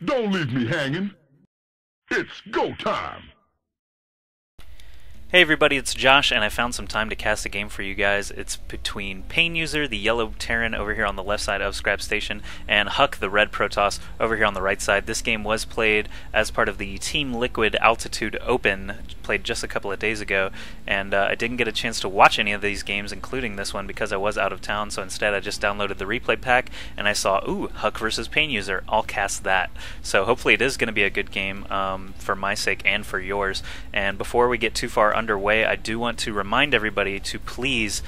Don't leave me hanging. It's go time. Hey everybody, it's Josh, and I found some time to cast a game for you guys. It's between PainUser, the yellow Terran over here on the left side of Scrap Station, and HuK, the red Protoss, over here on the right side. This game was played as part of the Team Liquid Altitude Open, played just a couple of days ago, and I didn't get a chance to watch any of these games, including this one, because I was out of town, so instead I just downloaded the replay pack, and I saw, ooh, HuK versus PainUser. I'll cast that. So hopefully it is going to be a good game for my sake and for yours. And before we get too far underway, I do want to remind everybody to please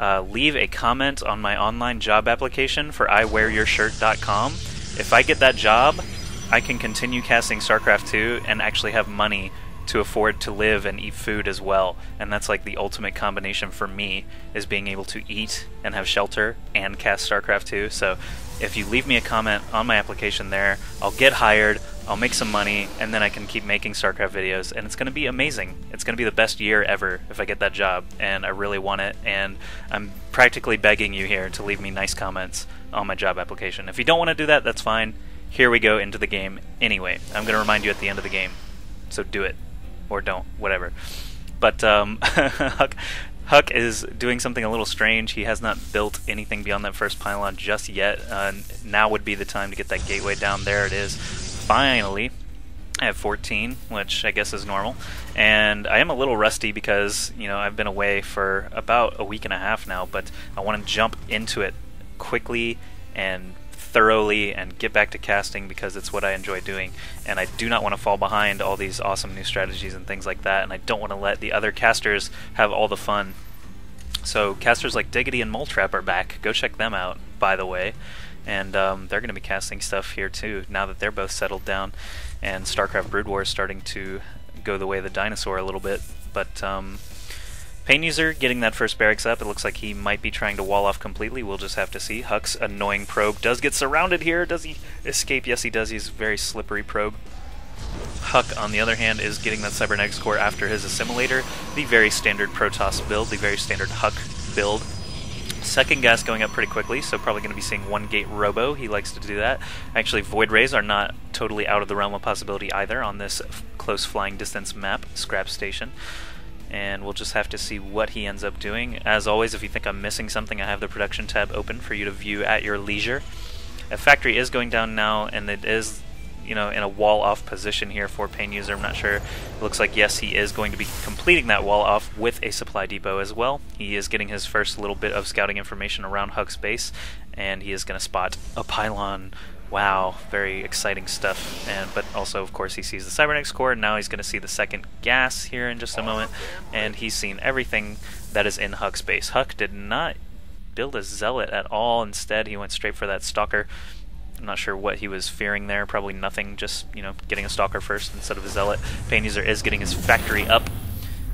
leave a comment on my online job application for iwearyourshirt.com. If I get that job, I can continue casting StarCraft 2 and actually have money to afford to live and eat food as well. And that's like the ultimate combination for me, is being able to eat and have shelter and cast StarCraft 2. So if you leave me a comment on my application there, I'll get hired, I'll make some money, and then I can keep making StarCraft videos, and it's going to be amazing. It's going to be the best year ever if I get that job, and I really want it, and I'm practically begging you here to leave me nice comments on my job application. If you don't want to do that, that's fine. Here we go into the game anyway. I'm going to remind you at the end of the game, so do it. Or don't, whatever. But HuK is doing something a little strange. He has not built anything beyond that first pylon just yet. Now would be the time to get that gateway down. There it is. Finally, I have 14, which I guess is normal. And I am a little rusty because, you know, I've been away for about a week and a half now, but I want to jump into it quickly and thoroughly and get back to casting because it's what I enjoy doing, and I do not want to fall behind all these awesome new strategies and things like that, and I don't want to let the other casters have all the fun. So casters like Diggity and Moletrap are back. Go check them out, by the way. And they're going to be casting stuff here too now that they're both settled down, and StarCraft Brood War is starting to go the way of the dinosaur a little bit. But PainUser getting that first barracks up. It looks like he might be trying to wall off completely. We'll just have to see. HuK's annoying probe does get surrounded here. Does he escape? Yes, he does. He's a very slippery probe. HuK, on the other hand, is getting that cybernetics core after his assimilator. The very standard Protoss build, the very standard HuK build. Second gas going up pretty quickly, so probably going to be seeing one gate robo. He likes to do that. Actually, void rays are not totally out of the realm of possibility either on this close flying distance map, Scrap Station. And we'll just have to see what he ends up doing. As always, if you think I'm missing something, I have the production tab open for you to view at your leisure. A factory is going down now, and it is, you know, in a wall-off position here for PainUser. I'm not sure. It looks like, yes, he is going to be completing that wall-off with a supply depot as well. He is getting his first little bit of scouting information around HuK's base, and he is going to spot a pylon. Wow, very exciting stuff. But also, of course, he sees the cybernetics core, and now he's going to see the second gas here in just a moment, and he's seen everything that is in HuK's base. HuK did not build a zealot at all. Instead, he went straight for that stalker. I'm not sure what he was fearing there. Probably nothing, just, you know, getting a stalker first instead of a zealot. PainUser is getting his factory up.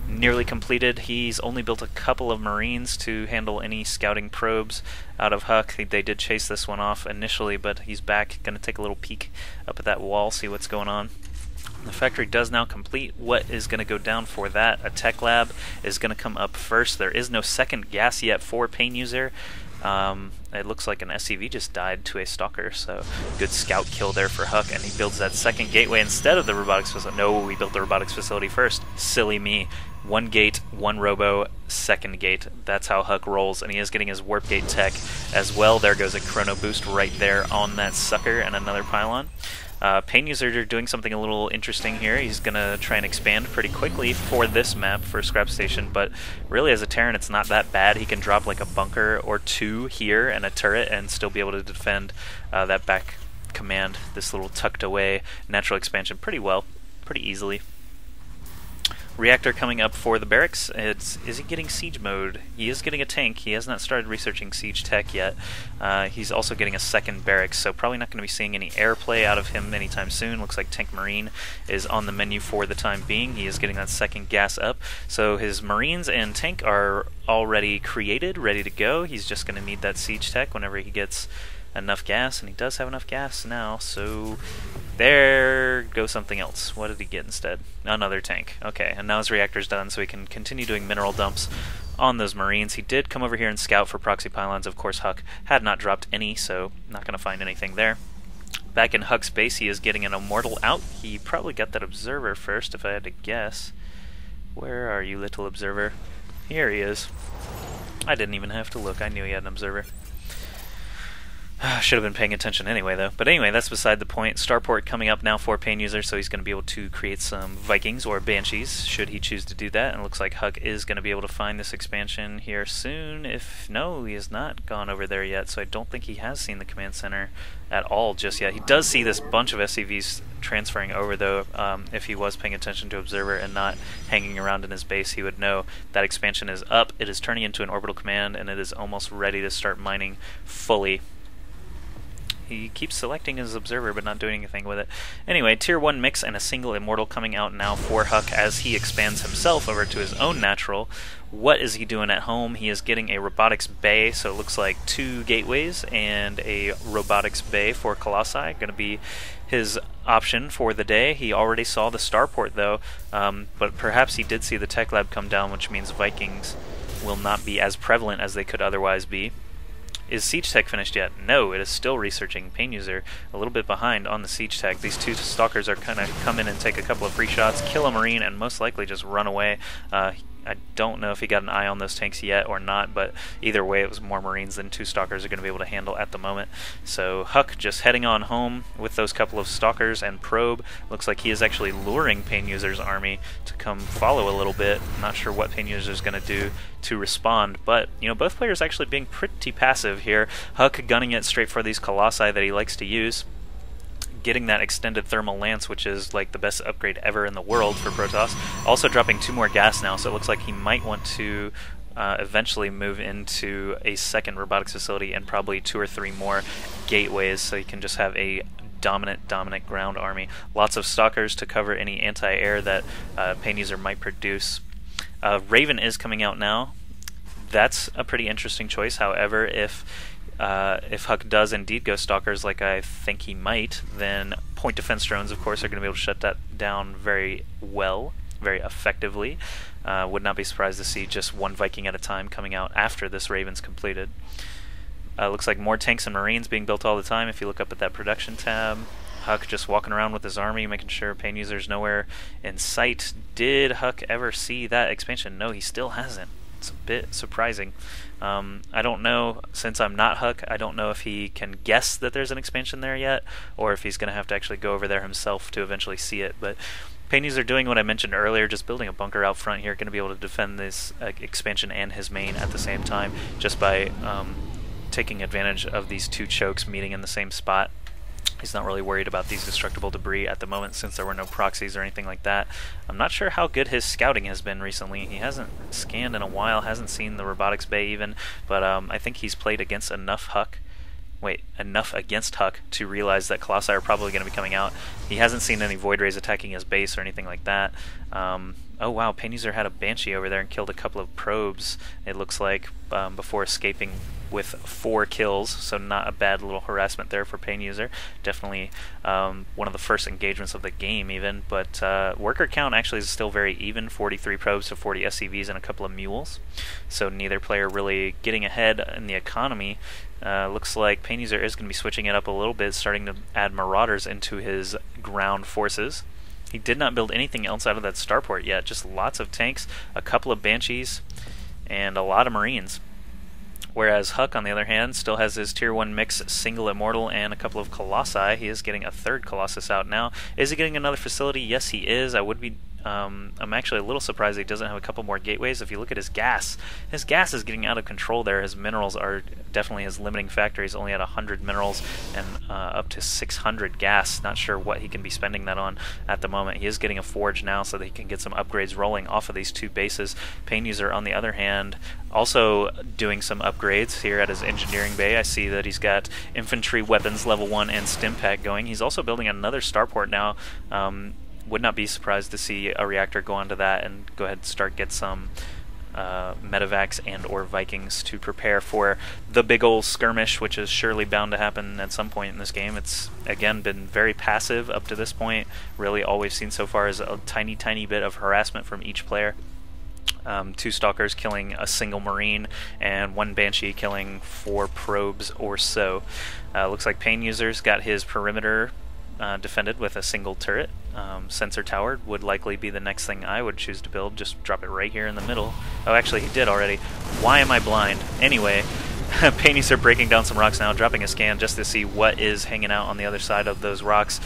Nearly completed. He's only built a couple of marines to handle any scouting probes out of HuK. They did chase this one off initially, but he's back. Going to take a little peek up at that wall, see what's going on. The factory does now complete. What is going to go down for that? A tech lab is going to come up first. There is no second gas yet for PainUser. It looks like an SCV just died to a stalker, so good scout kill there for HuK, and he builds that second gateway instead of the robotics facility. No, we built the robotics facility first. Silly me. One gate, one robo, second gate. That's how HuK rolls, and he is getting his warp gate tech as well. There goes a chrono boost right there on that sucker, and another pylon. PainUser are doing something a little interesting here. He's going to try and expand pretty quickly for this map, for Scrap Station, but really as a Terran it's not that bad. He can drop like a bunker or two here and a turret and still be able to defend that back command, this little tucked away natural expansion pretty well, pretty easily. Reactor coming up for the barracks. Is he getting siege mode? He is getting a tank. He has not started researching siege tech yet. He's also getting a second barracks, so probably not going to be seeing any airplay out of him anytime soon. Looks like Tank Marine is on the menu for the time being. He is getting that second gas up. So his Marines and tank are already created, ready to go. He's just going to need that siege tech whenever he gets enough gas, and he does have enough gas now, so there goes something else. What did he get instead? Another tank. Okay, and now his reactor's done, so he can continue doing mineral dumps on those Marines. He did come over here and scout for proxy pylons. Of course, HuK had not dropped any, so not going to find anything there. Back in HuK's base, he is getting an Immortal out. He probably got that Observer first, if I had to guess. Where are you, little Observer? Here he is. I didn't even have to look. I knew he had an Observer. Should have been paying attention anyway, though. But anyway, that's beside the point. Starport coming up now for PainUser, so he's going to be able to create some Vikings or Banshees, should he choose to do that. And it looks like HuK is going to be able to find this expansion here soon. If no, he has not gone over there yet, so I don't think he has seen the command center at all just yet. He does see this bunch of SCVs transferring over, though. If he was paying attention to Observer and not hanging around in his base, he would know that expansion is up. It is turning into an orbital command, and it is almost ready to start mining fully. He keeps selecting his Observer but not doing anything with it. Anyway, Tier 1 mix and a single Immortal coming out now for HuK as he expands himself over to his own natural. What is he doing at home? He is getting a Robotics Bay, so it looks like 2 gateways and a Robotics Bay for Colossi. Going to be his option for the day. He already saw the Starport, though, but perhaps he did see the Tech Lab come down, which means Vikings will not be as prevalent as they could otherwise be. Is Siege Tech finished yet? No, it is still researching. PainUser a little bit behind on the Siege Tech. These 2 Stalkers are kind of come in and take a couple of free shots, kill a Marine, and most likely just run away. I don't know if he got an eye on those tanks yet or not, but either way, it was more Marines than 2 Stalkers are going to be able to handle at the moment. So HuK just heading on home with those couple of Stalkers and Probe. Looks like he is actually luring PainUser's army to come follow a little bit. I'm not sure what PainUser is going to do to respond, but you know, both players actually being pretty passive here. HuK gunning it straight for these Colossi that he likes to use, getting that extended thermal lance, which is like the best upgrade ever in the world for Protoss. Also dropping 2 more gas now, so it looks like he might want to eventually move into a second robotics facility and probably 2 or 3 more gateways, so he can just have a dominant ground army. Lots of Stalkers to cover any anti-air that PainUser might produce. Raven is coming out now. That's a pretty interesting choice. However, if HuK does indeed go Stalkers like I think he might, then point defense drones, of course, are going to be able to shut that down very well, very effectively. Would not be surprised to see just 1 Viking at a time coming out after this Raven's completed. Looks like more tanks and Marines being built all the time. If you look up at that production tab, HuK just walking around with his army, making sure PainUser's nowhere in sight. Did HuK ever see that expansion? No, he still hasn't. It's a bit surprising. I don't know, since I'm not HuK, I don't know if he can guess that there's an expansion there yet, or if he's going to have to actually go over there himself to eventually see it. But PainUser doing what I mentioned earlier, just building a bunker out front here, going to be able to defend this expansion and his main at the same time, just by taking advantage of these 2 chokes meeting in the same spot. He's not really worried about these destructible debris at the moment since there were no proxies or anything like that. I'm not sure how good his scouting has been recently. He hasn't scanned in a while, hasn't seen the robotics bay even, but I think he's played against enough against HuK to realize that Colossi are probably going to be coming out. He hasn't seen any Void Rays attacking his base or anything like that. Oh wow, PainUser had a Banshee over there and killed a couple of probes, it looks like, before escaping with 4 kills, so not a bad little harassment there for PainUser. Definitely one of the first engagements of the game even, but worker count actually is still very even, 43 probes to 40 SCVs and a couple of mules, so neither player really getting ahead in the economy. Looks like PainUser is going to be switching it up a little bit, starting to add Marauders into his ground forces. He did not build anything else out of that Starport yet, just lots of tanks, a couple of Banshees, and a lot of Marines. Whereas HuK, on the other hand, still has his Tier 1 mix, single Immortal, and a couple of Colossi. He is getting a 3rd Colossus out now. Is he getting another facility? Yes, he is. I'm actually a little surprised he doesn't have a couple more gateways. If you look at his gas is getting out of control there. His minerals are definitely his limiting factor. He's only at 100 minerals and up to 600 gas. Not sure what he can be spending that on at the moment. He is getting a forge now so that he can get some upgrades rolling off of these 2 bases. PainUser, on the other hand, also doing some upgrades here at his engineering bay. I see that he's got infantry weapons level 1 and stim pack going. He's also building another Starport now. Would not be surprised to see a reactor go onto that and go ahead and get some medevacs and or Vikings to prepare for the big old skirmish, which is surely bound to happen at some point in this game. It's, again, been very passive up to this point. Really all we've seen so far is a tiny bit of harassment from each player. 2 Stalkers killing a single Marine, and 1 Banshee killing 4 probes or so. Looks like PainUser's got his perimeter defended with a single turret. Sensor tower would likely be the next thing I would choose to build. Just drop it right here in the middle. Oh, actually, he did already. Why am I blind? Anyway, PainUser breaking down some rocks now, dropping a scan just to see what is hanging out on the other side of those rocks.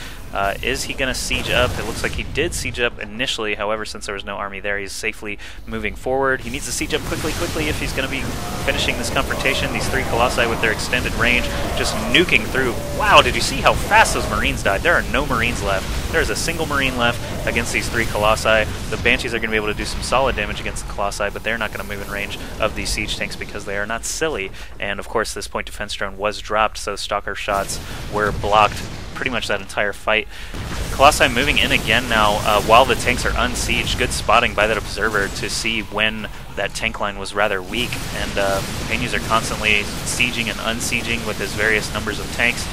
Is he going to siege up? It looks like he did siege up initially, however, since there was no army there, he's safely moving forward. He needs to siege up quickly if he's going to be finishing this confrontation. These 3 Colossi with their extended range just nuking through. Wow, did you see how fast those Marines died? There are no Marines left. There's a single Marine left against these 3 Colossi. The Banshees are going to be able to do some solid damage against the Colossi, but they're not going to move in range of these siege tanks because they are not silly. And of course, this point defense drone was dropped, so Stalker shots were blocked pretty much that entire fight. Colossi moving in again now while the tanks are unsieged. Good spotting by that observer to see when that tank line was rather weak, and PainUser constantly sieging and unsieging with his various numbers of tanks.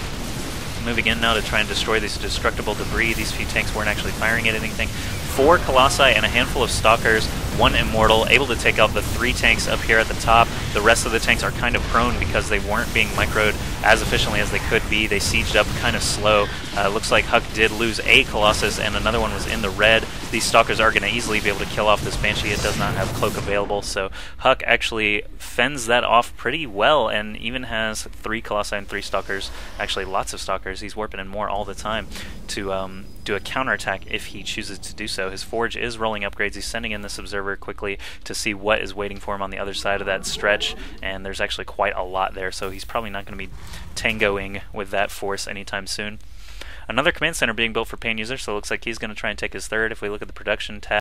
Moving in now to try and destroy these destructible debris. These few tanks weren't actually firing at anything. 4 Colossi and a handful of Stalkers, 1 Immortal, able to take out the 3 tanks up here at the top. The rest of the tanks are kind of prone because they weren't being microed as efficiently as they could be. They sieged up kind of slow. Looks like HuK did lose a Colossus and another one was in the red. These Stalkers are going to easily be able to kill off this Banshee. It does not have Cloak available, so HuK actually fends that off pretty well and even has 3 Colossi and 3 Stalkers. Actually, lots of Stalkers. He's warping in more all the time to do a counterattack if he chooses to do so. His Forge is rolling upgrades. He's sending in this observer quickly to see what is waiting for him on the other side of that stretch, and there's actually quite a lot there, so he's probably not going to be tangoing with that force anytime soon. Another command center being built for PainUser, so it looks like he's going to try and take his third. If we look at the production tab,